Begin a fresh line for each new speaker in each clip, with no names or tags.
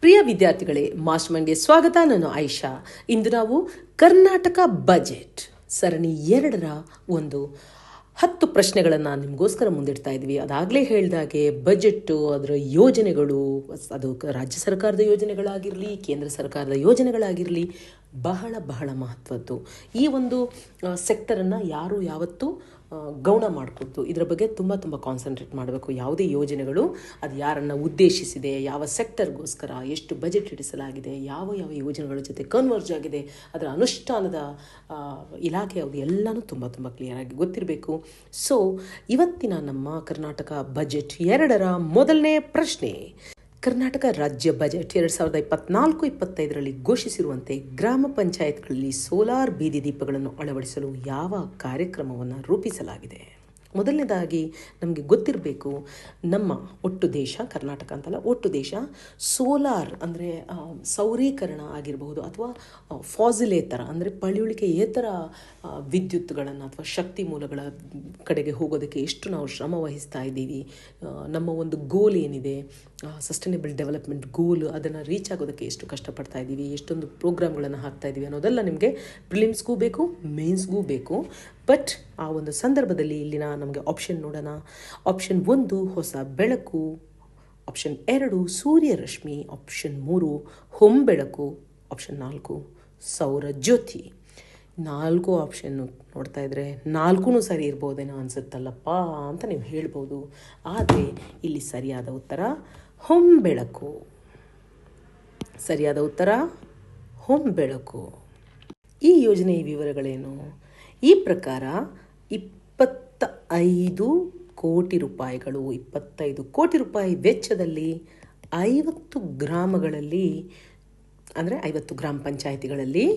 ಪ್ರಿಯ ವಿದ್ಯಾರ್ಥಿಗಳೇ, ಮಾಸ್ಟರ್ ಮೈಂಡ್ಗೆ ಸ್ವಾಗತ. ನಾನು ಆಯಿಷಾ. ಇಂದು ನಾವು ಕರ್ನಾಟಕ ಬಜೆಟ್ ಸರಣಿ 2ರ ಒಂದು 10 ಪ್ರಶ್ನೆಗಳನ್ನು ನಿಮಗೋಸ್ಕರ ಮುಂದಿಡ್ತಾ ಇದ್ವಿ. ಅದಾಗಲೇ ಹೇಳಿದಾಗೆ ಬಜೆಟ್ಟು, ಅದರ ಯೋಜನೆಗಳು, ಅದು ರಾಜ್ಯ ಸರ್ಕಾರದ ಯೋಜನೆಗಳಾಗಿರಲಿ, ಕೇಂದ್ರ ಸರ್ಕಾರದ ಯೋಜನೆಗಳಾಗಿರಲಿ, ಬಹಳ ಬಹಳ ಮಹತ್ವದ್ದು. ಈ ಒಂದು ಸೆಕ್ಟರನ್ನು ಯಾರು ಯಾವತ್ತೂ ಗೌಣ ಮಾಡಿಕೊಡ್ತು. ಇದರ ಬಗ್ಗೆ ತುಂಬ ಕಾನ್ಸಂಟ್ರೇಟ್ ಮಾಡಬೇಕು. ಯಾವುದೇ ಯೋಜನೆಗಳು ಅದು ಯಾರನ್ನು ಉದ್ದೇಶಿಸಿದೆ, ಯಾವ ಸೆಕ್ಟರ್ಗೋಸ್ಕರ, ಎಷ್ಟು ಬಜೆಟ್ ಇಡಿಸಲಾಗಿದೆ, ಯಾವ ಯಾವ ಯೋಜನೆಗಳ ಜೊತೆ ಕನ್ವರ್ಜ್ ಆಗಿದೆ, ಅದರ ಅನುಷ್ಠಾನದ ಇಲಾಖೆ ಯಾವುದು, ಎಲ್ಲನೂ ತುಂಬ ಕ್ಲಿಯರಾಗಿ ಗೊತ್ತಿರಬೇಕು. ಸೊ ಇವತ್ತಿನ ನಮ್ಮ ಕರ್ನಾಟಕ ಬಜೆಟ್ 2ರ ಮೊದಲನೇ ಪ್ರಶ್ನೆ. ಕರ್ನಾಟಕ ರಾಜ್ಯ ಬಜೆಟ್ 2024-25ರಲ್ಲಿ ಘೋಷಿಸಿರುವಂತೆ ಗ್ರಾಮ ಪಂಚಾಯತ್ಗಳಲ್ಲಿ ಸೋಲಾರ್ ಬೀದಿ ದೀಪಗಳನ್ನು ಅಳವಡಿಸಲು ಯಾವ ಕಾರ್ಯಕ್ರಮವನ್ನು ರೂಪಿಸಲಾಗಿದೆ? ಮೊದಲನೇದಾಗಿ ನಮಗೆ ಗೊತ್ತಿರಬೇಕು, ನಮ್ಮ ಒಟ್ಟು ದೇಶ, ಕರ್ನಾಟಕ ಅಂತಲ್ಲ, ಒಟ್ಟು ದೇಶ ಸೋಲಾರ್ ಅಂದರೆ ಸೌರೀಕರಣ ಆಗಿರಬಹುದು ಅಥವಾ ಫಾಸಿಲೇತರ ಅಂದರೆ ಪಳೆಯುಳಿಕೆಯೇತರ ವಿದ್ಯುತ್ಗಳನ್ನು ಅಥವಾ ಶಕ್ತಿ ಮೂಲಗಳ ಕಡೆಗೆ ಹೋಗೋದಕ್ಕೆ ಎಷ್ಟು ನಾವು ಶ್ರಮ ವಹಿಸ್ತಾ ಇದ್ದೀವಿ. ನಮ್ಮ ಒಂದು ಗೋಲ್ ಏನಿದೆ, ಸಸ್ಟೈನೇಬಲ್ ಡೆವಲಪ್ಮೆಂಟ್ ಗೋಲ್, ಅದನ್ನು ರೀಚ್ ಆಗೋದಕ್ಕೆ ಎಷ್ಟು ಕಷ್ಟಪಡ್ತಾ ಇದ್ದೀವಿ, ಎಷ್ಟೊಂದು ಪ್ರೋಗ್ರಾಮ್ಗಳನ್ನು ಹಾಕ್ತಾ ಇದ್ದೀವಿ ಅನ್ನೋದೆಲ್ಲ ನಿಮಗೆ ಪ್ರಿಲಿಮ್ಸ್ಗೂ ಬೇಕು, ಮೇನ್ಸ್ಗೂ ಬೇಕು. ಬಟ್ ಆ ಒಂದು ಸಂದರ್ಭದಲ್ಲಿ ಇಲ್ಲಿನ ನಮಗೆ ಆಪ್ಷನ್ ನೋಡೋಣ. ಆಪ್ಷನ್ 1 ಹೊಸ ಬೆಳಕು, ಆಪ್ಷನ್ 2 ಸೂರ್ಯರಶ್ಮಿ, ಆಪ್ಷನ್ 3 ಹೊಂಬೆಳಕು, ಆಪ್ಷನ್ 4 ಸೌರ ಜ್ಯೋತಿ. 4 ಆಪ್ಷನ್ನು ನೋಡ್ತಾ ಇದ್ದರೆ 4 ಸರಿ ಇರ್ಬೋದೇನೋ ಅನಿಸುತ್ತಲ್ಲಪ್ಪ ಅಂತ ನೀವು ಹೇಳ್ಬೋದು. ಆದರೆ ಇಲ್ಲಿ ಸರಿಯಾದ ಉತ್ತರ ಹೊಂಬೆಳಕು. ಸರಿಯಾದ ಉತ್ತರ ಹೊಂಬೆಳಕು. ಈ ಯೋಜನೆಯ ವಿವರಗಳೇನು? ಈ ಪ್ರಕಾರ 25 ಕೋಟಿ ರೂಪಾಯಿಗಳು, 25 ಕೋಟಿ ರೂಪಾಯಿ ವೆಚ್ಚದಲ್ಲಿ 50 ಗ್ರಾಮಗಳಲ್ಲಿ ಅಂದರೆ 50 ಗ್ರಾಮ ಪಂಚಾಯಿತಿಗಳಲ್ಲಿ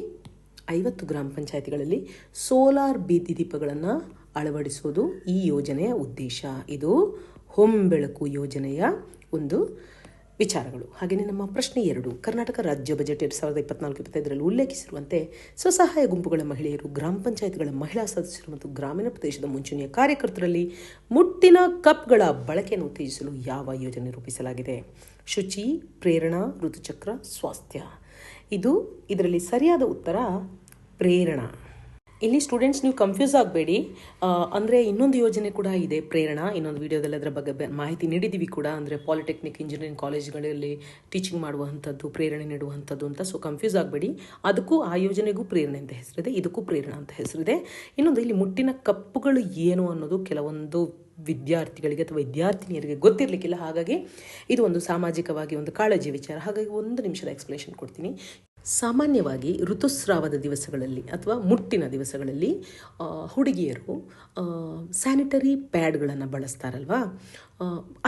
ಸೋಲಾರ್ ಬೀದಿ ದೀಪಗಳನ್ನು ಅಳವಡಿಸೋದು ಈ ಯೋಜನೆಯ ಉದ್ದೇಶ. ಇದು ಹೊಂಬೆಳಕು ಯೋಜನೆಯ ಒಂದು ವಿಚಾರಗಳು. ಹಾಗೆಯೇ ನಮ್ಮ ಪ್ರಶ್ನೆ 2, ಕರ್ನಾಟಕ ರಾಜ್ಯ ಬಜೆಟ್ 2024-25ರಲ್ಲಿ ಉಲ್ಲೇಖಿಸಿರುವಂತೆ ಸ್ವಸಹಾಯ ಗುಂಪುಗಳ ಮಹಿಳೆಯರು, ಗ್ರಾಮ ಪಂಚಾಯತ್ಗಳ ಮಹಿಳಾ ಸದಸ್ಯರು ಮತ್ತು ಗ್ರಾಮೀಣ ಪ್ರದೇಶದ ಮುಂಚೂಣಿಯ ಕಾರ್ಯಕರ್ತರಲ್ಲಿ ಮುಟ್ಟಿನ ಕಪ್ಗಳ ಬಳಕೆಯನ್ನು ಉತ್ತೇಜಿಸಲು ಯಾವ ಯೋಜನೆ ರೂಪಿಸಲಾಗಿದೆ? ಶುಚಿ, ಪ್ರೇರಣಾ, ಋತುಚಕ್ರ, ಸ್ವಾಸ್ಥ್ಯ. ಇದರಲ್ಲಿ ಸರಿಯಾದ ಉತ್ತರ ಪ್ರೇರಣಾ. ಇಲ್ಲಿ ಸ್ಟೂಡೆಂಟ್ಸ್ ನೀವು ಕನ್ಫ್ಯೂಸ್ ಆಗಬೇಡಿ. ಅಂದರೆ ಇನ್ನೊಂದು ಯೋಜನೆ ಕೂಡ ಇದೆ, ಪ್ರೇರಣಾ. ಇನ್ನೊಂದು ವಿಡಿಯೋದಲ್ಲಿ ಅದರ ಬಗ್ಗೆ ಮಾಹಿತಿ ನೀಡಿದ್ದೀವಿ ಕೂಡ. ಅಂದರೆ ಪಾಲಿಟೆಕ್ನಿಕ್, ಇಂಜಿನಿಯರಿಂಗ್ ಕಾಲೇಜ್ಗಳಲ್ಲಿ ಟೀಚಿಂಗ್ ಮಾಡುವಂಥದ್ದು, ಪ್ರೇರಣೆ ನೀಡುವಂಥದ್ದು ಅಂತ. ಸೊ ಕನ್ಫ್ಯೂಸ್ ಆಗಬೇಡಿ. ಅದಕ್ಕೂ ಆ ಯೋಜನೆಗೂ ಪ್ರೇರಣೆ ಅಂತ ಹೆಸರಿದೆ, ಇದಕ್ಕೂ ಪ್ರೇರಣಾ ಅಂತ ಹೆಸರಿದೆ. ಇನ್ನೊಂದು ಇಲ್ಲಿ ಮುಟ್ಟಿನ ಕಪ್ಪುಗಳು ಏನು ಅನ್ನೋದು ಕೆಲವೊಂದು ವಿದ್ಯಾರ್ಥಿಗಳಿಗೆ ಅಥವಾ ವಿದ್ಯಾರ್ಥಿನಿಯರಿಗೆ ಗೊತ್ತಿರಲಿಕ್ಕಿಲ್ಲ. ಹಾಗಾಗಿ ಇದು ಒಂದು ಸಾಮಾಜಿಕವಾಗಿ ಒಂದು ಕಾಳಜಿ ವಿಚಾರ. ಹಾಗಾಗಿ 1 ನಿಮಿಷದ ಎಕ್ಸ್ಪ್ಲೇಷನ್ ಕೊಡ್ತೀನಿ. ಸಾಮಾನ್ಯವಾಗಿ ಋತುಸ್ರಾವದ ದಿವಸಗಳಲ್ಲಿ ಅಥವಾ ಮುಟ್ಟಿನ ದಿವಸಗಳಲ್ಲಿ ಹುಡುಗಿಯರು ಸ್ಯಾನಿಟರಿ ಪ್ಯಾಡ್ಗಳನ್ನು ಬಳಸ್ತಾರಲ್ವಾ,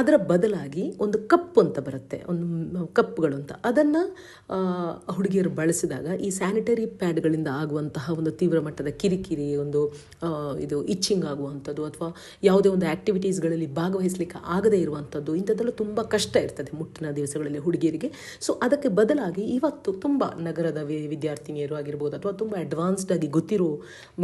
ಅದರ ಬದಲಾಗಿ ಒಂದು ಕಪ್ಪು ಅಂತ ಬರುತ್ತೆ, ಒಂದು ಕಪ್ಪುಗಳು ಅಂತ. ಅದನ್ನು ಹುಡುಗಿಯರು ಬಳಸಿದಾಗ ಈ ಸ್ಯಾನಿಟರಿ ಪ್ಯಾಡ್ಗಳಿಂದ ಆಗುವಂತಹ ಒಂದು ತೀವ್ರ ಮಟ್ಟದ ಕಿರಿಕಿರಿ, ಒಂದು ಇದು ಇಚ್ಚಿಂಗ್ ಆಗುವಂಥದ್ದು ಅಥವಾ ಯಾವುದೇ ಒಂದು ಆ್ಯಕ್ಟಿವಿಟೀಸ್ಗಳಲ್ಲಿ ಭಾಗವಹಿಸಲಿಕ್ಕೆ ಆಗದೇ ಇರುವಂಥದ್ದು, ಇಂಥದ್ದೆಲ್ಲ ತುಂಬ ಕಷ್ಟ ಇರ್ತದೆ ಮುಟ್ಟಿನ ದಿವಸಗಳಲ್ಲಿ ಹುಡುಗಿಯರಿಗೆ. ಸೊ ಅದಕ್ಕೆ ಬದಲಾಗಿ ಇವತ್ತು ತುಂಬ ನಗರದ ವಿದ್ಯಾರ್ಥಿನಿಯರು ಆಗಿರ್ಬೋದು ಅಥವಾ ತುಂಬ ಅಡ್ವಾನ್ಸ್ಡ್ ಆಗಿ ಗೊತ್ತಿರೋ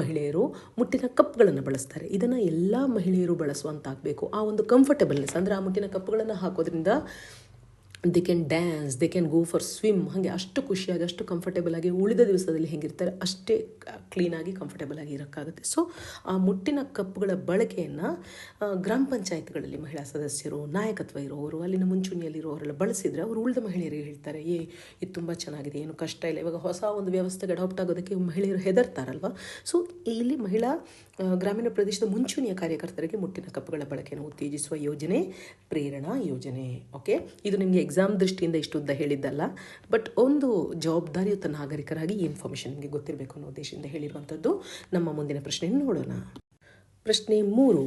ಮಹಿಳೆಯರು ಮುಟ್ಟಿನ ಕಪ್ಗಳನ್ನು ಬಳಸ್ತಾರೆ. ಇದನ್ನು ಎಲ್ಲ ಮಹಿಳೆಯರು ಬಳಸುವಂತಾಗಬೇಕು. ಆ ಒಂದು ಕಂಫರ್ಟೇಬಲ್ನೆಸ್ ಅಂದರೆ ಆ ಮುಟ್ಟಿನ ಕಪ್ಪುಗಳನ್ನು ಹಾಕೋದ್ರಿಂದ they can dance, they can go for swim. ಹಾಗೆ ಅಷ್ಟು ಖುಷಿಯಾಗಿ, ಅಷ್ಟು ಕಂಫರ್ಟೇಬಲ್ ಆಗಿ ಉಳಿದ ದಿವಸದಲ್ಲಿ ಹೆಂಗಿರ್ತಾರೆ ಅಷ್ಟೇ ಕ್ಲೀನಾಗಿ ಕಂಫರ್ಟೇಬಲ್ ಆಗಿ ಇರೋಕ್ಕಾಗುತ್ತೆ. ಸೊ ಆ ಮುಟ್ಟಿನ ಕಪ್ಪುಗಳ ಬಳಕೆಯನ್ನು ಗ್ರಾಮ ಪಂಚಾಯತ್ಗಳಲ್ಲಿ ಮಹಿಳಾ ಸದಸ್ಯರು, ನಾಯಕತ್ವ ಇರೋರು, ಅಲ್ಲಿನ ಮುಂಚೂಣಿಯಲ್ಲಿರೋರೆಲ್ಲ ಬಳಸಿದರೆ ಅವರು ಉಳಿದ ಮಹಿಳೆಯರಿಗೆ ಹೇಳ್ತಾರೆ, ಇದು ತುಂಬ ಚೆನ್ನಾಗಿದೆ, ಏನು ಕಷ್ಟ ಇಲ್ಲ. ಇವಾಗ ಹೊಸ ಒಂದು ವ್ಯವಸ್ಥೆಗೆ ಅಡಾಪ್ಟ್ ಆಗೋದಕ್ಕೆ ಮಹಿಳೆಯರು ಹೆದರ್ತಾರಲ್ವ. ಸೊ ಇಲ್ಲಿ ಮಹಿಳಾ ಗ್ರಾಮೀಣ ಪ್ರದೇಶದ ಮುಂಚೂಣಿಯ ಕಾರ್ಯಕರ್ತರಿಗೆ ಮುಟ್ಟಿನ ಕಪ್ಪುಗಳ ಬಳಕೆಯನ್ನು ಉತ್ತೇಜಿಸುವ ಯೋಜನೆ ಪ್ರೇರಣಾ ಯೋಜನೆ. ಓಕೆ, ಇದು ನಿಮಗೆ ಎಕ್ಸಾಮ್ ದೃಷ್ಟಿಯಿಂದ ಇಷ್ಟುದ್ದ ಹೇಳಿದ್ದಲ್ಲ, ಬಟ್ ಒಂದು ಜವಾಬ್ದಾರಿಯುತ ನಾಗರಿಕರಾಗಿ ಈ ಇನ್ಫಾರ್ಮೇಷನ್ ನಿಮಗೆ ಗೊತ್ತಿರಬೇಕು ಅನ್ನೋ ಉದ್ದೇಶದಿಂದ ಹೇಳಿರುವಂಥದ್ದು. ನಮ್ಮ ಮುಂದಿನ ಪ್ರಶ್ನೆಯನ್ನು ನೋಡೋಣ. ಪ್ರಶ್ನೆ 3,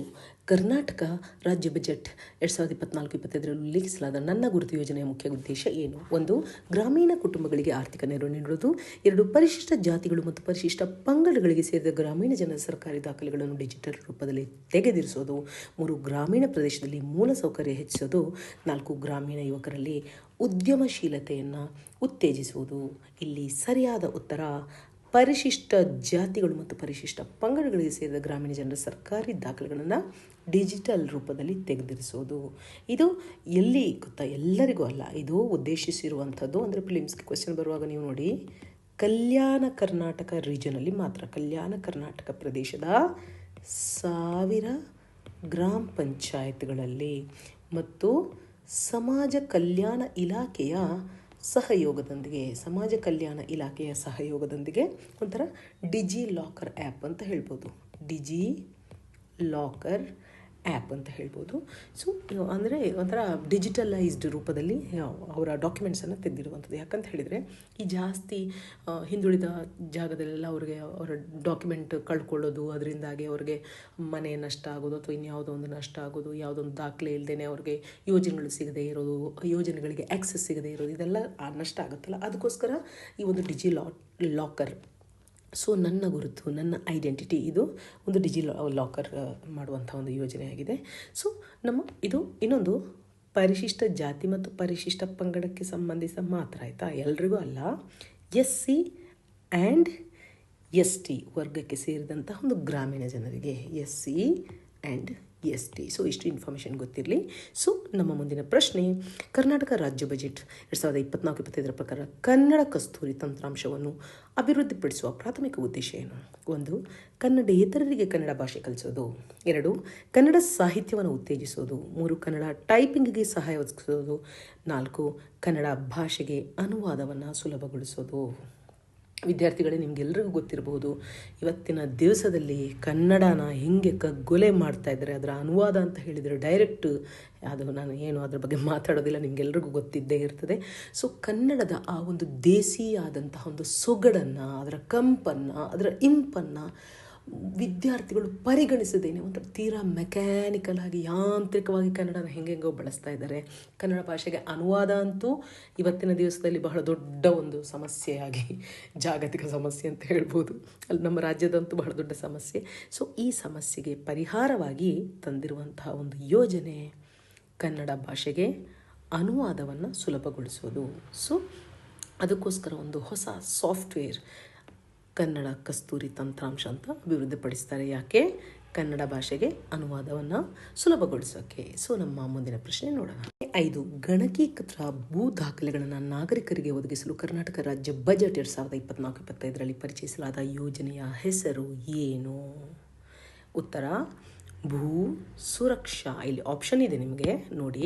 ಕರ್ನಾಟಕ ರಾಜ್ಯ ಬಜೆಟ್ 2024-25ರಲ್ಲಿ ಉಲ್ಲೇಖಿಸಲಾದ ನನ್ನ ಗುರುತು ಯೋಜನೆಯ ಮುಖ್ಯ ಉದ್ದೇಶ ಏನು? 1, ಗ್ರಾಮೀಣ ಕುಟುಂಬಗಳಿಗೆ ಆರ್ಥಿಕ ನೆರವು ನೀಡುವುದು. 2, ಪರಿಶಿಷ್ಟ ಜಾತಿಗಳು ಮತ್ತು ಪರಿಶಿಷ್ಟ ಪಂಗಡಗಳಿಗೆ ಸೇರಿದ ಗ್ರಾಮೀಣ ಜನರ ಸರ್ಕಾರಿ ದಾಖಲೆಗಳನ್ನು ಡಿಜಿಟಲ್ ರೂಪದಲ್ಲಿ ತೆಗೆದಿರಿಸೋದು. 3, ಗ್ರಾಮೀಣ ಪ್ರದೇಶದಲ್ಲಿ ಮೂಲಸೌಕರ್ಯ ಹೆಚ್ಚಿಸೋದು. 4, ಗ್ರಾಮೀಣ ಯುವಕರಲ್ಲಿ ಉದ್ಯಮಶೀಲತೆಯನ್ನು ಉತ್ತೇಜಿಸುವುದು. ಇಲ್ಲಿ ಸರಿಯಾದ ಉತ್ತರ ಪರಿಶಿಷ್ಟ ಜಾತಿಗಳು ಮತ್ತು ಪರಿಶಿಷ್ಟ ಪಂಗಡಗಳಿಗೆ ಸೇರಿದ ಗ್ರಾಮೀಣ ಜನರ ಸರ್ಕಾರಿ ದಾಖಲೆಗಳನ್ನು ಡಿಜಿಟಲ್ ರೂಪದಲ್ಲಿ ತೆಗೆದಿರಿಸೋದು. ಇದು ಎಲ್ಲಿ ಗೊತ್ತಾ, ಎಲ್ಲರಿಗೂ ಅಲ್ಲ, ಇದು ಉದ್ದೇಶಿಸಿರುವಂಥದ್ದು. ಅಂದರೆ ಪ್ರಿಲಿಮ್ಸ್ಗೆ ಕ್ವೆಶ್ಚನ್ ಬರುವಾಗ ನೀವು ನೋಡಿ, ಕಲ್ಯಾಣ ಕರ್ನಾಟಕ ರೀಜನಲ್ಲಿ ಮಾತ್ರ, ಕಲ್ಯಾಣ ಕರ್ನಾಟಕ ಪ್ರದೇಶದ 1000 ಗ್ರಾಮ ಪಂಚಾಯತ್ಗಳಲ್ಲಿ ಮತ್ತು ಸಮಾಜ ಕಲ್ಯಾಣ ಇಲಾಖೆಯ ಸಹಯೋಗದೊಂದಿಗೆ ಒಂಥರ ಡಿಜಿ ಲಾಕರ್ ಆ್ಯಪ್ ಅಂತ ಹೇಳ್ಬೋದು. ಡಿಜಿ ಲಾಕರ್ ಆ್ಯಪ್ ಅಂತ ಹೇಳ್ಬೋದು. ಸೊ ಅಂದರೆ ಒಂಥರ ಡಿಜಿಟಲೈಸ್ಡ್ ರೂಪದಲ್ಲಿ ಅವರ ಡಾಕ್ಯುಮೆಂಟ್ಸನ್ನು ತೆಗೆದಿರುವಂಥದ್ದು. ಯಾಕಂತ ಹೇಳಿದರೆ ಈ ಜಾಸ್ತಿ ಹಿಂದುಳಿದ ಜಾಗದಲ್ಲೆಲ್ಲ ಅವ್ರಿಗೆ ಅವರ ಡಾಕ್ಯುಮೆಂಟ್ ಕಳ್ಕೊಳ್ಳೋದು, ಅದರಿಂದಾಗಿ ಅವ್ರಿಗೆ ಮನೆ ನಷ್ಟ ಆಗೋದು ಅಥವಾ ಇನ್ಯಾವುದೋ ಒಂದು ನಷ್ಟ ಆಗೋದು, ಯಾವುದೊಂದು ದಾಖಲೆ ಇಲ್ಲದೇ ಅವ್ರಿಗೆ ಯೋಜನೆಗಳು ಸಿಗದೇ ಇರೋದು, ಯೋಜನೆಗಳಿಗೆ ಆ್ಯಕ್ಸೆಸ್ ಸಿಗದೇ ಇರೋದು, ಇದೆಲ್ಲ ನಷ್ಟ ಆಗುತ್ತಲ್ಲ. ಅದಕ್ಕೋಸ್ಕರ ಈ ಒಂದು ಡಿಜಿ ಲಾಕರ್, ಸೊ ನನ್ನ ಗುರುತು, ನನ್ನ ಐಡೆಂಟಿಟಿ, ಇದು ಒಂದು ಡಿಜಿ ಲಾಕರ್ ಮಾಡುವಂಥ ಒಂದು ಯೋಜನೆಯಾಗಿದೆ. ಸೊ ಇದು ಇನ್ನೊಂದು ಪರಿಶಿಷ್ಟ ಜಾತಿ ಮತ್ತು ಪರಿಶಿಷ್ಟ ಪಂಗಡಕ್ಕೆ ಸಂಬಂಧಿಸಿದ ಮಾತ್ರ, ಆಯಿತಾ, ಎಲ್ರಿಗೂ ಅಲ್ಲ. SC ಆ್ಯಂಡ್ ST ವರ್ಗಕ್ಕೆ ಸೇರಿದಂಥ ಒಂದು ಗ್ರಾಮೀಣ ಜನರಿಗೆ, SC ಆ್ಯಂಡ್ ST. ಸೊ ಇಷ್ಟು ಇನ್ಫಾರ್ಮೇಷನ್ ಗೊತ್ತಿರಲಿ. ಸೊ ನಮ್ಮ ಮುಂದಿನ ಪ್ರಶ್ನೆ, ಕರ್ನಾಟಕ ರಾಜ್ಯ ಬಜೆಟ್ 2024-25 ಪ್ರಕಾರ ಕನ್ನಡ ಕಸ್ತೂರಿ ತಂತ್ರಾಂಶವನ್ನು ಅಭಿವೃದ್ಧಿಪಡಿಸುವ ಪ್ರಾಥಮಿಕ ಉದ್ದೇಶ ಏನು? 1. ಕನ್ನಡೇತರರಿಗೆ ಕನ್ನಡ ಭಾಷೆ ಕಲಿಸೋದು. 2. ಕನ್ನಡ ಸಾಹಿತ್ಯವನ್ನು ಉತ್ತೇಜಿಸೋದು. 3. ಕನ್ನಡ ಟೈಪಿಂಗ್ಗೆ ಸಹಾಯ ಒದಗಿಸೋದು. 4. ಕನ್ನಡ ಭಾಷೆಗೆ ಅನುವಾದವನ್ನು ಸುಲಭಗೊಳಿಸೋದು. ವಿದ್ಯಾರ್ಥಿಗಳೇ, ನಿಮಗೆಲ್ಲರಿಗೂ ಗೊತ್ತಿರಬಹುದು, ಇವತ್ತಿನ ದಿವಸದಲ್ಲಿ ಕನ್ನಡನ ಹೆಂಗೆ ಕಗ್ಗೊಲೆ ಮಾಡ್ತಾ ಇದ್ದಾರೆ. ಅದರ ಅನುವಾದ ಅಂತ ಹೇಳಿದರೆ ಡೈರೆಕ್ಟ್, ಅದು ನಾನು ಏನು ಅದ್ರ ಬಗ್ಗೆ ಮಾತಾಡೋದಿಲ್ಲ, ನಿಮಗೆಲ್ಲರಿಗೂ ಗೊತ್ತಿದ್ದೇ ಇರ್ತದೆ. ಸೊ ಕನ್ನಡದ ಆ ಒಂದು ದೇಸಿಯಾದಂತಹ ಒಂದು ಸೊಗಡನ್ನು, ಅದರ ಕಂಪನ್ನು, ಅದರ ಇಂಪನ್ನು ವಿದ್ಯಾರ್ಥಿಗಳು ಪರಿಗಣಿಸದೇನೆ ಒಂಥರ ತೀರಾ ಮೆಕ್ಯಾನಿಕಲ್ ಆಗಿ, ಯಾಂತ್ರಿಕವಾಗಿ ಕನ್ನಡನ ಹೆಂಗೆಂಗೋ ಬಳಸ್ತಾ ಇದ್ದಾರೆ. ಕನ್ನಡ ಭಾಷೆಗೆ ಅನುವಾದ ಅಂತೂ ಇವತ್ತಿನ ದಿವಸದಲ್ಲಿ ಬಹಳ ದೊಡ್ಡ ಒಂದು ಸಮಸ್ಯೆಯಾಗಿ, ಜಾಗತಿಕ ಸಮಸ್ಯೆ ಅಂತ ಹೇಳ್ಬೋದು, ಅಲ್ಲಿ ನಮ್ಮ ರಾಜ್ಯದಂತೂ ಬಹಳ ದೊಡ್ಡ ಸಮಸ್ಯೆ. ಸೊ ಈ ಸಮಸ್ಯೆಗೆ ಪರಿಹಾರವಾಗಿ ತಂದಿರುವಂತಹ ಒಂದು ಯೋಜನೆ ಕನ್ನಡ ಭಾಷೆಗೆ ಅನುವಾದವನ್ನು ಸುಲಭಗೊಳಿಸೋದು. ಸೊ ಅದಕ್ಕೋಸ್ಕರ ಒಂದು ಹೊಸ ಸಾಫ್ಟ್ವೇರ್ ಕನ್ನಡ ಕಸ್ತೂರಿ ತಂತ್ರಾಂಶ ಅಂತ ಅಭಿವೃದ್ಧಿಪಡಿಸ್ತಾರೆ. ಯಾಕೆ? ಕನ್ನಡ ಭಾಷೆಗೆ ಅನುವಾದವನ್ನು ಸುಲಭಗೊಳಿಸೋಕ್ಕೆ. ಸೊ ನಮ್ಮ ಮುಂದಿನ ಪ್ರಶ್ನೆ ನೋಡೋಣ. 5. ಗಣಕೀಕೃತ ಭೂ ದಾಖಲೆಗಳನ್ನು ನಾಗರಿಕರಿಗೆ ಒದಗಿಸಲು ಕರ್ನಾಟಕ ರಾಜ್ಯ ಬಜೆಟ್ 2024-25ರಲ್ಲಿ ಪರಿಚಯಿಸಲಾದ ಯೋಜನೆಯ ಹೆಸರು ಏನು? ಉತ್ತರ ಭೂ ಸುರಕ್ಷಾ. ಇಲ್ಲಿ ಆಪ್ಷನ್ ಇದೆ ನಿಮಗೆ ನೋಡಿ,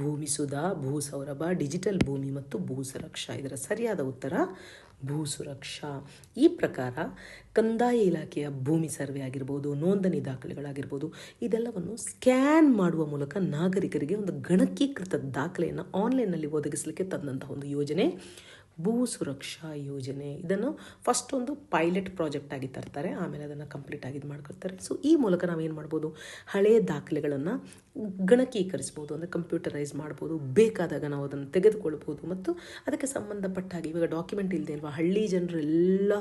ಭೂಮಿ ಸುಧಾ, ಭೂ ಸೌರಭ, ಡಿಜಿಟಲ್ ಭೂಮಿ ಮತ್ತು ಭೂ ಸುರಕ್ಷಾ. ಇದರ ಸರಿಯಾದ ಉತ್ತರ ಭೂ ಸುರಕ್ಷಾ. ಈ ಪ್ರಕಾರ ಕಂದಾಯ ಇಲಾಖೆಯ ಭೂಮಿ ಸರ್ವೆ ಆಗಿರ್ಬೋದು, ನೋಂದಣಿ ದಾಖಲೆಗಳಾಗಿರ್ಬೋದು, ಇದೆಲ್ಲವನ್ನು ಸ್ಕ್ಯಾನ್ ಮಾಡುವ ಮೂಲಕ ನಾಗರಿಕರಿಗೆ ಒಂದು ಗಣಕೀಕೃತ ದಾಖಲೆಯನ್ನು ಆನ್ಲೈನ್ನಲ್ಲಿ ಒದಗಿಸಲಿಕ್ಕೆ ತಂದಂತಹ ಒಂದು ಯೋಜನೆ ಭೂ ಸುರಕ್ಷಾ ಯೋಜನೆ. ಇದನ್ನು ಫಸ್ಟ್ ಒಂದು ಪೈಲಟ್ ಪ್ರಾಜೆಕ್ಟ್ ಆಗಿ ತರ್ತಾರೆ, ಆಮೇಲೆ ಅದನ್ನು ಕಂಪ್ಲೀಟ್ ಆಗಿ ಮಾಡ್ಕೊಳ್ತಾರೆ. ಸೊ ಈ ಮೂಲಕ ನಾವೇನು ಮಾಡ್ಬೋದು, ಹಳೆಯ ದಾಖಲೆಗಳನ್ನು ಗಣಕೀಕರಿಸ್ಬೋದು, ಅಂದರೆ ಕಂಪ್ಯೂಟರೈಸ್ ಮಾಡ್ಬೋದು. ಬೇಕಾದಾಗ ನಾವು ಅದನ್ನು ತೆಗೆದುಕೊಳ್ಬೋದು. ಮತ್ತು ಅದಕ್ಕೆ ಸಂಬಂಧಪಟ್ಟ ಹಾಗೆ ಇವಾಗ ಡಾಕ್ಯುಮೆಂಟ್ ಇಲ್ಲದೆ ಅಲ್ವಾ, ಹಳ್ಳಿ ಜನರು ಎಲ್ಲ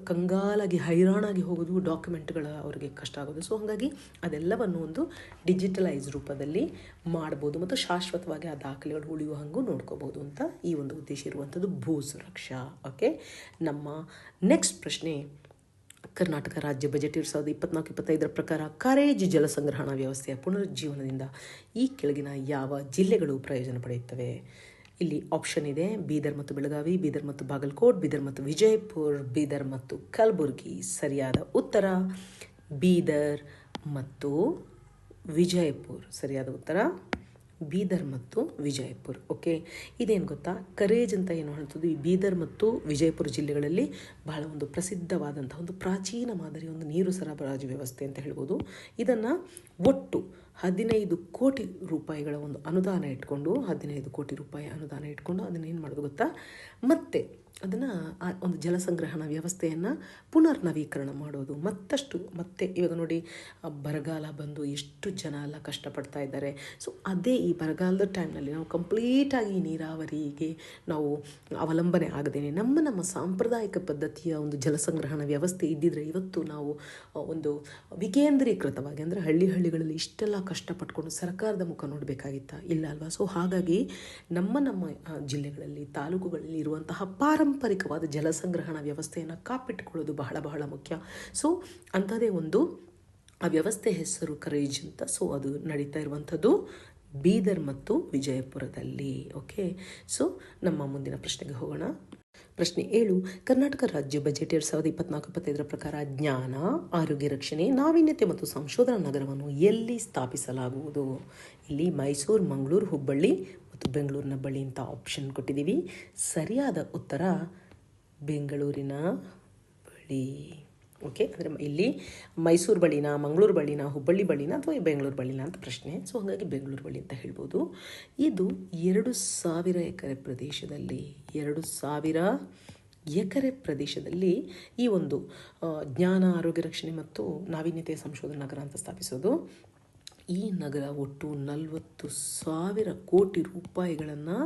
ಕಂಗಾಲಾಗಿ ಹೈರಾಣಾಗಿ ಹೋಗೋದು, ಡಾಕ್ಯುಮೆಂಟ್ಗಳ ಅವರಿಗೆ ಕಷ್ಟ ಆಗೋದು. ಸೊ ಹಾಗಾಗಿ ಅದೆಲ್ಲವನ್ನು ಒಂದು ಡಿಜಿಟಲೈಸ್ ರೂಪದಲ್ಲಿ ಮಾಡ್ಬೋದು ಮತ್ತು ಶಾಶ್ವತವಾಗಿ ಆ ದಾಖಲೆಗಳು ಉಳಿಯುವ ಹಾಗೂ ನೋಡ್ಕೋಬೋದು ಅಂತ ಈ ಒಂದು ಉದ್ದೇಶ ಇರುವಂಥದ್ದು ಭೂ ಸುರಕ್ಷಾ. ಓಕೆ, ನಮ್ಮ ನೆಕ್ಸ್ಟ್ ಪ್ರಶ್ನೆ, ಕರ್ನಾಟಕ ರಾಜ್ಯ ಬಜೆಟ್ 2024-25 ಪ್ರಕಾರ ಕಾರೇಜ್ ಜಲ ಸಂಗ್ರಹಣಾ ವ್ಯವಸ್ಥೆಯ ಪುನರುಜ್ಜೀವನದಿಂದ ಈ ಕೆಳಗಿನ ಯಾವ ಜಿಲ್ಲೆಗಳು ಪ್ರಯೋಜನ ಪಡೆಯುತ್ತವೆ? ಇಲ್ಲಿ ಆಪ್ಷನ್ ಇದೆ, ಬೀದರ್ ಮತ್ತು ಬೆಳಗಾವಿ, ಬೀದರ್ ಮತ್ತು ಬಾಗಲಕೋಟ್, ಬೀದರ್ ಮತ್ತು ವಿಜಯಪುರ, ಬೀದರ್ ಮತ್ತು ಕಲಬುರಗಿ. ಸರಿಯಾದ ಉತ್ತರ ಬೀದರ್ ಮತ್ತು ವಿಜಯಪುರ. ಸರಿಯಾದ ಉತ್ತರ ಬೀದರ್ ಮತ್ತು ವಿಜಯಪುರ. ಓಕೆ, ಇದೇನು ಗೊತ್ತಾ, ಕರೇಜ್ ಅಂತ ಏನು ಹೇಳ್ತದ್ದು, ಈ ಬೀದರ್ ಮತ್ತು ವಿಜಯಪುರ ಜಿಲ್ಲೆಗಳಲ್ಲಿ ಬಹಳ ಒಂದು ಪ್ರಸಿದ್ಧವಾದಂಥ ಒಂದು ಪ್ರಾಚೀನ ಮಾದರಿ ಒಂದು ನೀರು ಸರಬರಾಜು ವ್ಯವಸ್ಥೆ ಅಂತ ಹೇಳ್ಬೋದು. ಇದನ್ನು ಒಟ್ಟು 15 ಕೋಟಿ ರೂಪಾಯಿಗಳ ಒಂದು ಅನುದಾನ ಇಟ್ಕೊಂಡು, 15 ಕೋಟಿ ರೂಪಾಯಿ ಅನುದಾನ ಇಟ್ಕೊಂಡು ಅದನ್ನೇನು ಮಾಡೋದು ಗೊತ್ತಾ, ಮತ್ತೆ ಅದನ್ನು ಒಂದು ಜಲ ಸಂಗ್ರಹಣಾ ವ್ಯವಸ್ಥೆಯನ್ನು ಪುನರ್ ನವೀಕರಣ ಮಾಡೋದು. ಮತ್ತೆ ಇವಾಗ ನೋಡಿ, ಬರಗಾಲ ಬಂದು ಎಷ್ಟು ಜನ ಎಲ್ಲ ಕಷ್ಟಪಡ್ತಾ ಇದ್ದಾರೆ. ಸೊ ಅದೇ ಈ ಬರಗಾಲದ ಟೈಮ್ನಲ್ಲಿ ನಾವು ಕಂಪ್ಲೀಟಾಗಿ ನೀರಾವರಿಗೆ ನಾವು ಅವಲಂಬನೆ ಆಗದೇನೆ ನಮ್ಮ ಸಾಂಪ್ರದಾಯಿಕ ಪದ್ಧತಿಯ ಒಂದು ಜಲ ಸಂಗ್ರಹಣಾ ವ್ಯವಸ್ಥೆ ಇದ್ದಿದ್ರೆ ಇವತ್ತು ನಾವು ಒಂದು ವಿಕೇಂದ್ರೀಕೃತವಾಗಿ, ಅಂದರೆ ಹಳ್ಳಿಗಳಲ್ಲಿ ಇಷ್ಟೆಲ್ಲ ಕಷ್ಟಪಟ್ಕೊಂಡು ಸರ್ಕಾರದ ಮುಖ ನೋಡಬೇಕಾಗಿತ್ತಾ? ಇಲ್ಲ ಅಲ್ವಾ? ಸೊ ಹಾಗಾಗಿ ನಮ್ಮ ಜಿಲ್ಲೆಗಳಲ್ಲಿ, ತಾಲೂಕುಗಳಲ್ಲಿ ಇರುವಂತಹ ಪಾರಂಪರಿಕವಾದ ಜಲ ಸಂಗ್ರಹಣಾ ವ್ಯವಸ್ಥೆಯನ್ನು ಕಾಪಿಟ್ಟುಕೊಳ್ಳೋದು ಬಹಳ ಬಹಳ ಮುಖ್ಯ. ಸೊ ಅಂಥದ್ದೇ ಒಂದು ಆ ವ್ಯವಸ್ಥೆ ಹೆಸರು ಕರೇಜ್ ಅಂತ. ಸೊ ಅದು ನಡೀತಾ ಇರುವಂಥದ್ದು ಬೀದರ್ ಮತ್ತು ವಿಜಯಪುರದಲ್ಲಿ. ಓಕೆ, ಸೊ ನಮ್ಮ ಮುಂದಿನ ಪ್ರಶ್ನೆಗೆ ಹೋಗೋಣ. ಪ್ರಶ್ನೆ 7. ಕರ್ನಾಟಕ ರಾಜ್ಯ ಬಜೆಟ್ 2024-25 ಪ್ರಕಾರ ಜ್ಞಾನ, ಆರೋಗ್ಯ ರಕ್ಷಣೆ, ನಾವೀನ್ಯತೆ ಮತ್ತು ಸಂಶೋಧನಾ ನಗರವನ್ನು ಎಲ್ಲಿ ಸ್ಥಾಪಿಸಲಾಗುವುದು? ಇಲ್ಲಿ ಮೈಸೂರು, ಮಂಗಳೂರು, ಹುಬ್ಬಳ್ಳಿ ಮತ್ತು ಬೆಂಗಳೂರಿನ ಬಳಿ ಅಂತ ಆಪ್ಷನ್ ಕೊಟ್ಟಿದ್ದೀವಿ. ಸರಿಯಾದ ಉತ್ತರ ಬೆಂಗಳೂರಿನ ಬಳಿ. ಓಕೆ, ಅಂದರೆ ಇಲ್ಲಿ ಮೈಸೂರು ಬಳಿನ, ಮಂಗಳೂರು ಬಳಿನ, ಹುಬ್ಬಳ್ಳಿ ಬಳಿನ ಅಥವಾ ಬೆಂಗಳೂರು ಬಳಿನ ಅಂತ ಪ್ರಶ್ನೆ. ಸೊ ಹಾಗಾಗಿ ಬೆಂಗಳೂರು ಬಳಿ ಅಂತ ಹೇಳ್ಬೋದು. ಇದು 2000 ಎಕರೆ ಪ್ರದೇಶದಲ್ಲಿ 2000 ಎಕರೆ ಪ್ರದೇಶದಲ್ಲಿ ಈ ಒಂದು ಜ್ಞಾನ, ಆರೋಗ್ಯ ರಕ್ಷಣೆ ಮತ್ತು ನಾವೀನ್ಯತೆಯ ಸಂಶೋಧನಾ ನಗರ ಅಂತ ಸ್ಥಾಪಿಸೋದು. ಈ ನಗರ ಒಟ್ಟು 40,000 ಕೋಟಿ ರೂಪಾಯಿಗಳನ್ನು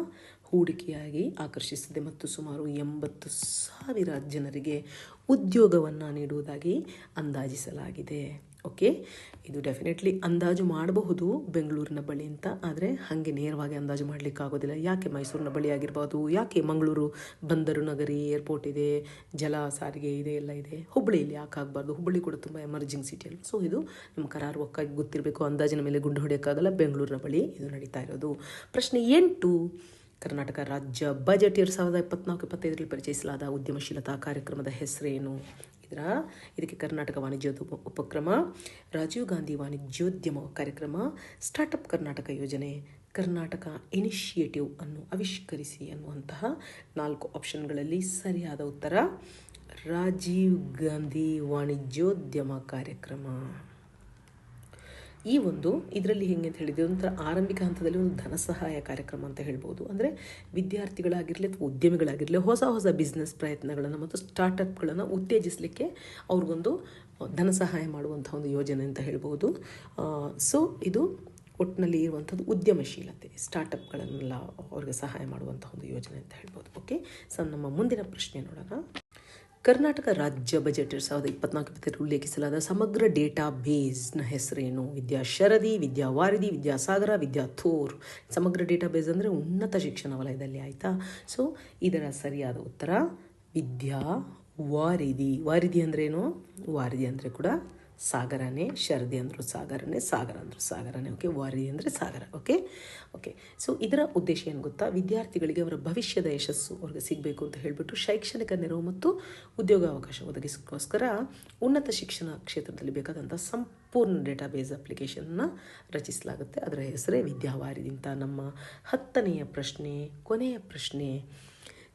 ಹೂಡಿಕೆಯಾಗಿ ಆಕರ್ಷಿಸಿದೆ ಮತ್ತು ಸುಮಾರು 80,000 ಜನರಿಗೆ ಉದ್ಯೋಗವನ್ನು ನೀಡುವುದಾಗಿ ಅಂದಾಜಿಸಲಾಗಿದೆ. ಓಕೆ, ಇದು ಡೆಫಿನೆಟ್ಲಿ ಅಂದಾಜು ಮಾಡಬಹುದು ಬೆಂಗಳೂರಿನ ಬಳಿ ಅಂತ, ಆದರೆ ಹಾಗೆ ನೇರವಾಗಿ ಅಂದಾಜು ಮಾಡಲಿಕ್ಕಾಗೋದಿಲ್ಲ. ಯಾಕೆ ಮೈಸೂರಿನ ಬಳಿ ಆಗಿರ್ಬೋದು, ಯಾಕೆ ಮಂಗಳೂರು ಬಂದರು ನಗರಿ, ಏರ್ಪೋರ್ಟ್ ಇದೆ, ಜಲ ಸಾರಿಗೆ ಇದೆ, ಎಲ್ಲ ಇದೆ. ಹುಬ್ಬಳ್ಳಿಯಲ್ಲಿ ಯಾಕೆ ಆಗಬಾರ್ದು? ಹುಬ್ಬಳ್ಳಿ ಕೂಡ ತುಂಬ ಎಮರ್ಜಿಂಗ್ ಸಿಟಿ ಅಲ್ಲ. ಸೊ ಇದು ನಮ್ಮ ಕರಾರುವಕ್ಕಾಗಿ ಗೊತ್ತಿರಬೇಕು. ಅಂದಾಜಿನ ಮೇಲೆ ಗುಂಡು ಹೊಡೆಯೋಕ್ಕಾಗಲ್ಲ. ಬೆಂಗಳೂರಿನ ಬಳಿ ಇದು ನಡೀತಾ ಇರೋದು. ಪ್ರಶ್ನೆ 8. ಕರ್ನಾಟಕ ರಾಜ್ಯ ಬಜೆಟ್ 2024-25 ಪರಿಚಯಿಸಲಾದ ಉದ್ಯಮಶೀಲತಾ ಕಾರ್ಯಕ್ರಮದ ಹೆಸರೇನು? ಇದಕ್ಕೆ ಕರ್ನಾಟಕ ವಾಣಿಜ್ಯೋದ್ಯಮ ಉಪಕ್ರಮ, ರಾಜೀವ್ ಗಾಂಧಿ ವಾಣಿಜ್ಯೋದ್ಯಮ ಕಾರ್ಯಕ್ರಮ, ಸ್ಟಾರ್ಟಪ್ ಕರ್ನಾಟಕ ಯೋಜನೆ, ಕರ್ನಾಟಕ ಇನಿಷಿಯೇಟಿವ್ ಅನ್ನು ಆವಿಷ್ಕರಿಸಿ ಅನ್ನುವಂತಹ 4 ಆಪ್ಷನ್ಗಳಲ್ಲಿ ಸರಿಯಾದ ಉತ್ತರ ರಾಜೀವ್ ಗಾಂಧಿ ವಾಣಿಜ್ಯೋದ್ಯಮ ಕಾರ್ಯಕ್ರಮ. ಈ ಒಂದು ಇದರಲ್ಲಿ ಹೆಂಗೆ ಅಂತ ಹೇಳಿದ್ರೆ, ಒಂಥರ ಆರಂಭಿಕ ಹಂತದಲ್ಲಿ ಒಂದು ಧನ ಸಹಾಯ ಕಾರ್ಯಕ್ರಮ ಅಂತ ಹೇಳ್ಬೋದು. ಅಂದರೆ ವಿದ್ಯಾರ್ಥಿಗಳಾಗಿರಲಿ ಅಥವಾ ಉದ್ಯಮಿಗಳಾಗಿರಲಿ ಹೊಸ ಹೊಸ ಬಿಸ್ನೆಸ್ ಪ್ರಯತ್ನಗಳನ್ನು ಮತ್ತು ಸ್ಟಾರ್ಟಪ್ಗಳನ್ನು ಉತ್ತೇಜಿಸಲಿಕ್ಕೆ ಅವ್ರಿಗೊಂದು ಧನ ಸಹಾಯ ಮಾಡುವಂಥ ಒಂದು ಯೋಜನೆ ಅಂತ ಹೇಳ್ಬೋದು. ಸೊ ಇದು ಒಟ್ಟಿನಲ್ಲಿ ಇರುವಂಥದ್ದು ಉದ್ಯಮಶೀಲತೆ, ಸ್ಟಾರ್ಟಪ್ಗಳನ್ನೆಲ್ಲ ಅವ್ರಿಗೆ ಸಹಾಯ ಮಾಡುವಂಥ ಒಂದು ಯೋಜನೆ ಅಂತ ಹೇಳ್ಬೋದು. ಓಕೆ, ಸೊ ನಮ್ಮ ಮುಂದಿನ ಪ್ರಶ್ನೆ ನೋಡೋಣ. ಕರ್ನಾಟಕ ರಾಜ್ಯ ಬಜೆಟ್ 2024 ಉಲ್ಲೇಖಿಸಲಾದ ಸಮಗ್ರ ಡೇಟಾ ಬೇಸ್ನ ಹೆಸರೇನು? ವಿದ್ಯಾಶರದಿ, ವಿದ್ಯಾವಾರಿಧಿ, ವಿದ್ಯಾಸಾಗರ, ವಿದ್ಯಾಥೋರ್. ಸಮಗ್ರ ಡೇಟಾ ಬೇಸ್ ಅಂದರೆ ಉನ್ನತ ಶಿಕ್ಷಣ ವಲಯದಲ್ಲಿ, ಆಯಿತಾ? ಸೊ ಇದರ ಸರಿಯಾದ ಉತ್ತರ ವಿದ್ಯಾವಾರಿಧಿ. ವಾರಿಧಿ ಅಂದ್ರೇನು? ವಾರಿಧಿ ಅಂದರೆ ಕೂಡ ಸಾಗರನೇ, ಶರದಿ ಅಂದರು ಸಾಗರನೇ, ಸಾಗರ ಅಂದರು ಸಾಗರನೇ. ಓಕೆ, ವಾರಿಧಿ ಅಂದರೆ ಸಾಗರ. ಓಕೆ ಓಕೆ ಸೊ ಇದರ ಉದ್ದೇಶ ಏನು ಗೊತ್ತಾ? ವಿದ್ಯಾರ್ಥಿಗಳಿಗೆ ಅವರ ಭವಿಷ್ಯದ ಯಶಸ್ಸು ಅವ್ರಿಗೆ ಸಿಗಬೇಕು ಅಂತ ಹೇಳಿಬಿಟ್ಟು ಶೈಕ್ಷಣಿಕ ನೆರವು ಮತ್ತು ಉದ್ಯೋಗಾವಕಾಶ ಒದಗಿಸೋಕ್ಕೋಸ್ಕರ ಉನ್ನತ ಶಿಕ್ಷಣ ಕ್ಷೇತ್ರದಲ್ಲಿ ಬೇಕಾದಂಥ ಸಂಪೂರ್ಣ ಡೇಟಾಬೇಸ್ ಅಪ್ಲಿಕೇಶನ್ನ ರಚಿಸಲಾಗುತ್ತೆ. ಅದರ ಹೆಸರೇ ವಿದ್ಯಾವಾರಿಧಿ ಅಂತ. ನಮ್ಮ 10ನೆಯ ಪ್ರಶ್ನೆ, ಕೊನೆಯ ಪ್ರಶ್ನೆ.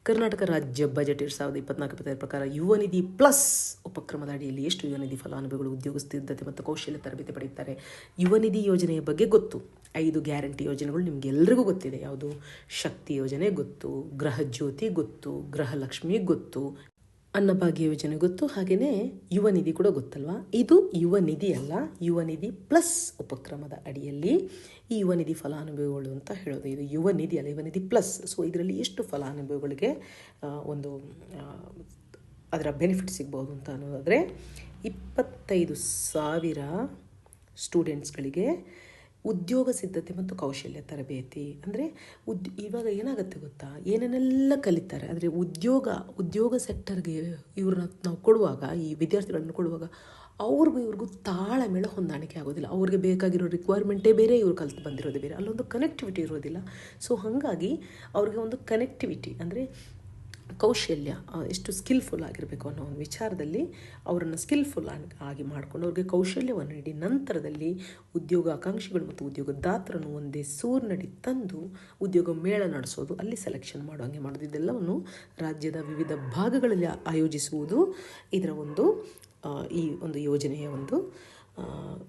ಕರ್ನಾಟಕ ರಾಜ್ಯ ಬಜೆಟ್ 2024-25 ಪ್ರಕಾರ ಯುವ ನಿಧಿ ಪ್ಲಸ್ ಉಪಕ್ರಮದ ಅಡಿಯಲ್ಲಿ ಎಷ್ಟು ಯುವ ನಿಧಿ ಫಲಾನುಭವಿಗಳು ಉದ್ಯೋಗ ಸಿದ್ಧತೆ ಮತ್ತು ಕೌಶಲ್ಯ ತರಬೇತಿ ಪಡೆಯುತ್ತಾರೆ? ಯುವ ನಿಧಿ ಯೋಜನೆಯ ಬಗ್ಗೆ ಗೊತ್ತು. 5 ಗ್ಯಾರಂಟಿ ಯೋಜನೆಗಳು ನಿಮಗೆಲ್ಲರಿಗೂ ಗೊತ್ತಿದೆ. ಯಾವುದು? ಶಕ್ತಿ ಯೋಜನೆ ಗೊತ್ತು, ಗೃಹ ಜ್ಯೋತಿ ಗೊತ್ತು, ಗೃಹಲಕ್ಷ್ಮಿ ಗೊತ್ತು, ಅನ್ನಭಾಗ್ಯ ಯೋಜನೆ ಗೊತ್ತು, ಹಾಗೆಯೇ ಯುವ ನಿಧಿ ಕೂಡ ಗೊತ್ತಲ್ವಾ? ಇದು ಯುವ ನಿಧಿ ಅಲ್ಲ, ಯುವ ನಿಧಿ ಪ್ಲಸ್ ಉಪಕ್ರಮದ ಅಡಿಯಲ್ಲಿ ಈ ಯುವ ನಿಧಿ ಫಲಾನುಭವಿಗಳು ಅಂತ ಹೇಳೋದು. ಇದು ಯುವ ನಿಧಿ ಅಲ್ಲ, ಯುವ ನಿಧಿ ಪ್ಲಸ್. ಸೊ ಇದರಲ್ಲಿ ಎಷ್ಟು ಫಲಾನುಭವಿಗಳಿಗೆ ಒಂದು ಅದರ ಬೆನಿಫಿಟ್ ಸಿಗ್ಬೋದು ಅಂತ ಅನ್ನೋದಾದರೆ 25,000 ಸ್ಟೂಡೆಂಟ್ಸ್ಗಳಿಗೆ ಉದ್ಯೋಗ ಸಿದ್ಧತೆ ಮತ್ತು ಕೌಶಲ್ಯ ತರಬೇತಿ. ಅಂದರೆ ಇವಾಗ ಏನಾಗುತ್ತೆ ಗೊತ್ತಾ, ಏನೇನೆಲ್ಲ ಕಲಿತಾರೆ, ಆದರೆ ಉದ್ಯೋಗ ಸೆಕ್ಟರ್ಗೆ ಇವ್ರನ್ನ ನಾವು ಕೊಡುವಾಗ, ಈ ವಿದ್ಯಾರ್ಥಿಗಳನ್ನು ಕೊಡುವಾಗ ಇವ್ರಿಗೂ ತಾಳಮೇಳ ಹೊಂದಾಣಿಕೆ ಆಗೋದಿಲ್ಲ. ಅವ್ರಿಗೆ ಬೇಕಾಗಿರೋ ರಿಕ್ವೈರ್ಮೆಂಟೇ ಬೇರೆ, ಇವ್ರು ಕಲಿತು ಬಂದಿರೋದೇ ಬೇರೆ. ಅಲ್ಲೊಂದು ಕನೆಕ್ಟಿವಿಟಿ ಇರೋದಿಲ್ಲ. ಸೊ ಹಾಗಾಗಿ ಅವ್ರಿಗೆ ಒಂದು ಕನೆಕ್ಟಿವಿಟಿ ಅಂದರೆ ಕೌಶಲ್ಯ, ಎಷ್ಟು ಸ್ಕಿಲ್ಫುಲ್ ಆಗಿರಬೇಕು ಅನ್ನೋ ಒಂದು ವಿಚಾರದಲ್ಲಿ ಅವರನ್ನು ಸ್ಕಿಲ್ಫುಲ್ ಆಗಿ ಮಾಡಿಕೊಂಡು ಅವ್ರಿಗೆ ಕೌಶಲ್ಯವನ್ನು ನೀಡಿ ನಂತರದಲ್ಲಿ ಉದ್ಯೋಗಾಕಾಂಕ್ಷಿಗಳು ಮತ್ತು ಉದ್ಯೋಗದಾತರನ್ನು ಒಂದೇ ಸೂರಿನಡಿ ತಂದು ಉದ್ಯೋಗ ಮೇಳ ನಡೆಸೋದು, ಅಲ್ಲಿ ಸೆಲೆಕ್ಷನ್ ಮಾಡೋಂಗೆ ಮಾಡೋದು, ಇದೆಲ್ಲವನ್ನು ರಾಜ್ಯದ ವಿವಿಧ ಭಾಗಗಳಲ್ಲಿ ಆಯೋಜಿಸುವುದು ಇದರ ಒಂದು ಈ ಒಂದು ಯೋಜನೆಯ ಒಂದು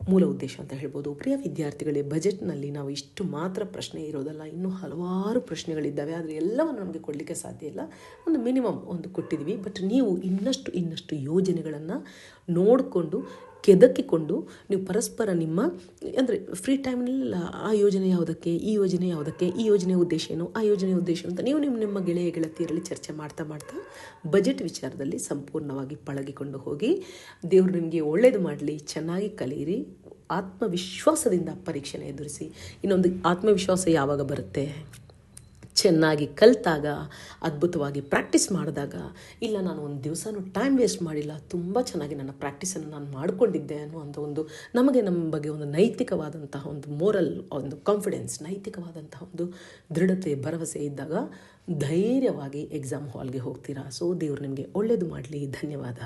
ಮೂಲ ಉದ್ದೇಶ ಅಂತ ಹೇಳ್ಬೋದು. ಪ್ರಿಯ ವಿದ್ಯಾರ್ಥಿಗಳೇ, ಬಜೆಟ್ನಲ್ಲಿ ನಾವು ಇಷ್ಟು ಮಾತ್ರ ಪ್ರಶ್ನೆ ಇರೋದಲ್ಲ, ಇನ್ನೂ ಹಲವಾರು ಪ್ರಶ್ನೆಗಳಿದ್ದಾವೆ. ಆದರೆ ಎಲ್ಲವನ್ನು ನಮಗೆ ಕೊಡಲಿಕ್ಕೆ ಸಾಧ್ಯ ಇಲ್ಲ. ಒಂದು ಮಿನಿಮಮ್ ಒಂದು ಕೊಟ್ಟಿದ್ದೀವಿ. ಬಟ್ ನೀವು ಇನ್ನಷ್ಟು ಯೋಜನೆಗಳನ್ನು ನೋಡಿಕೊಂಡು ಕೆದಕಿಕೊಂಡು ನೀವು ಪರಸ್ಪರ ನಿಮ್ಮ ಅಂದರೆ ಫ್ರೀ ಟೈಮ್ನೆಲ್ಲ ಆ ಯೋಜನೆ ಯಾವುದಕ್ಕೆ, ಈ ಯೋಜನೆ ಯಾವುದಕ್ಕೆ, ಈ ಯೋಜನೆಯ ಉದ್ದೇಶ ಏನು, ಆ ಯೋಜನೆಯ ಉದ್ದೇಶ ಅಂತ ನೀವು ನಿಮ್ಮ ಗೆಳತಿಯರಲ್ಲಿ ಚರ್ಚೆ ಮಾಡ್ತಾ ಬಜೆಟ್ ವಿಚಾರದಲ್ಲಿ ಸಂಪೂರ್ಣವಾಗಿ ಪಳಗಿಕೊಂಡು ಹೋಗಿ. ದೇವರು ನಿಮಗೆ ಒಳ್ಳೆಯದು ಮಾಡಲಿ, ಚೆನ್ನಾಗಿ ಕಲಿಯಿರಿ, ಆತ್ಮವಿಶ್ವಾಸದಿಂದ ಪರೀಕ್ಷೆನ ಎದುರಿಸಿ. ಇನ್ನೊಂದು ಆತ್ಮವಿಶ್ವಾಸ ಯಾವಾಗ ಬರುತ್ತೆ? ಚೆನ್ನಾಗಿ ಕಲಿತಾಗ, ಅದ್ಭುತವಾಗಿ ಪ್ರಾಕ್ಟೀಸ್ ಮಾಡಿದಾಗ, ಇಲ್ಲ ನಾನು ಒಂದು ದಿವಸನೂ ಟೈಮ್ ವೇಸ್ಟ್ ಮಾಡಿಲ್ಲ, ತುಂಬ ಚೆನ್ನಾಗಿ ನನ್ನ ಪ್ರಾಕ್ಟೀಸನ್ನು ನಾನು ಮಾಡಿಕೊಂಡಿದ್ದೆ ಅನ್ನುವಂಥ ಒಂದು ನಮಗೆ ನಮ್ಮ ಬಗ್ಗೆ ಒಂದು ನೈತಿಕವಾದಂತಹ ಒಂದು ಮೋರಲ್, ಒಂದು ಕಾನ್ಫಿಡೆನ್ಸ್, ನೈತಿಕವಾದಂತಹ ಒಂದು ದೃಢತೆ, ಭರವಸೆ ಇದ್ದಾಗ ಧೈರ್ಯವಾಗಿ ಎಕ್ಸಾಮ್ ಹಾಲ್ಗೆ ಹೋಗ್ತೀರಾ. ಸೊ ದೇವರು ನಿಮಗೆ ಒಳ್ಳೆಯದು ಮಾಡಲಿ. ಧನ್ಯವಾದ.